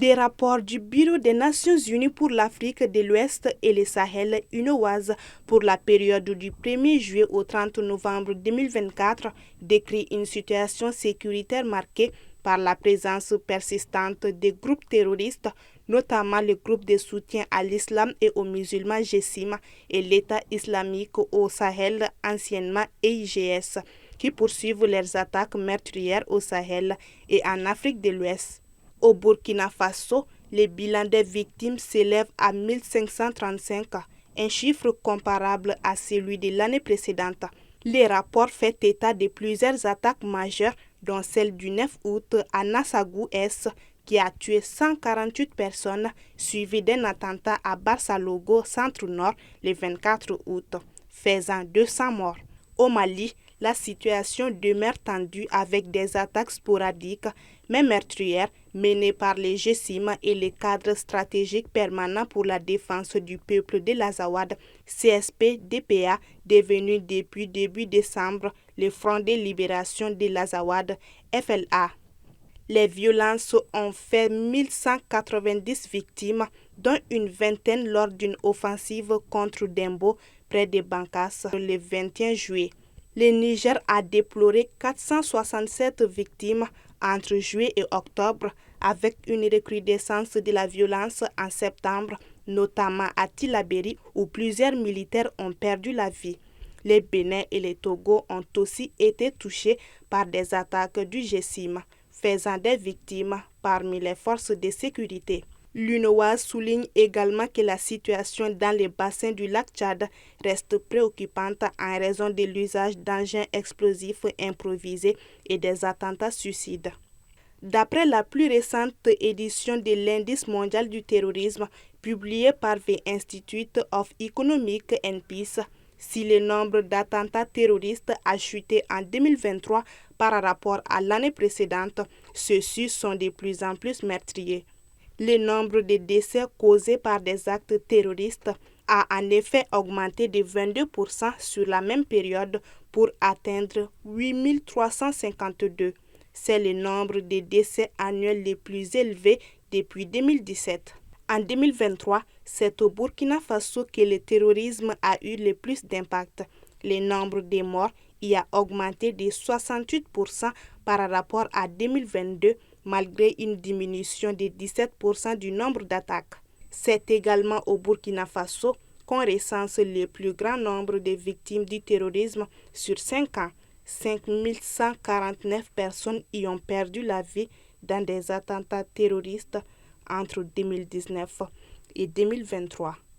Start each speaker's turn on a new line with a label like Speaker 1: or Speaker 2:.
Speaker 1: Des rapports du Bureau des Nations Unies pour l'Afrique de l'Ouest et le Sahel, UNOWAS, pour la période du 1er juillet au 30 novembre 2024 décrit une situation sécuritaire marquée par la présence persistante des groupes terroristes, notamment le groupe de soutien à l'islam et aux musulmans GESIM et l'État islamique au Sahel, anciennement EIGS, qui poursuivent leurs attaques meurtrières au Sahel et en Afrique de l'Ouest. Au Burkina Faso, le bilan des victimes s'élève à 1535, un chiffre comparable à celui de l'année précédente. Les rapports font état de plusieurs attaques majeures, dont celle du 9 août à Nassagou-Est, qui a tué 148 personnes, suivi d'un attentat à Barsalogo, centre-nord, le 24 août, faisant 200 morts. Au Mali, la situation demeure tendue avec des attaques sporadiques, mais meurtrières, menées par les GESIM et les cadres stratégiques permanents pour la défense du peuple de l'Azawad, CSP-DPA, devenu depuis début décembre le Front de libération de l'Azawad, FLA. Les violences ont fait 1190 victimes, dont une vingtaine lors d'une offensive contre Dembo, près de Bankas, le 21 juillet. Le Niger a déploré 467 victimes entre juillet et octobre, avec une recrudescence de la violence en septembre, notamment à Tillabéri, où plusieurs militaires ont perdu la vie. Le Bénin et le Togo ont aussi été touchés par des attaques du GESIM, faisant des victimes parmi les forces de sécurité. L'UNOWAS souligne également que la situation dans les bassins du lac Tchad reste préoccupante en raison de l'usage d'engins explosifs improvisés et des attentats suicides. D'après la plus récente édition de l'Indice mondial du terrorisme publiée par The Institute of Economic and Peace, si le nombre d'attentats terroristes a chuté en 2023 par rapport à l'année précédente, ceux-ci sont de plus en plus meurtriers. Le nombre de décès causés par des actes terroristes a en effet augmenté de 22% sur la même période pour atteindre 8 352. C'est le nombre de décès annuels les plus élevés depuis 2017. En 2023, c'est au Burkina Faso que le terrorisme a eu le plus d'impact. Le nombre de morts y a augmenté de 68% par rapport à 2022, malgré une diminution de 17% du nombre d'attaques. C'est également au Burkina Faso qu'on recense le plus grand nombre de victimes du terrorisme sur 5 ans. 5 149 personnes y ont perdu la vie dans des attentats terroristes entre 2019 et 2023.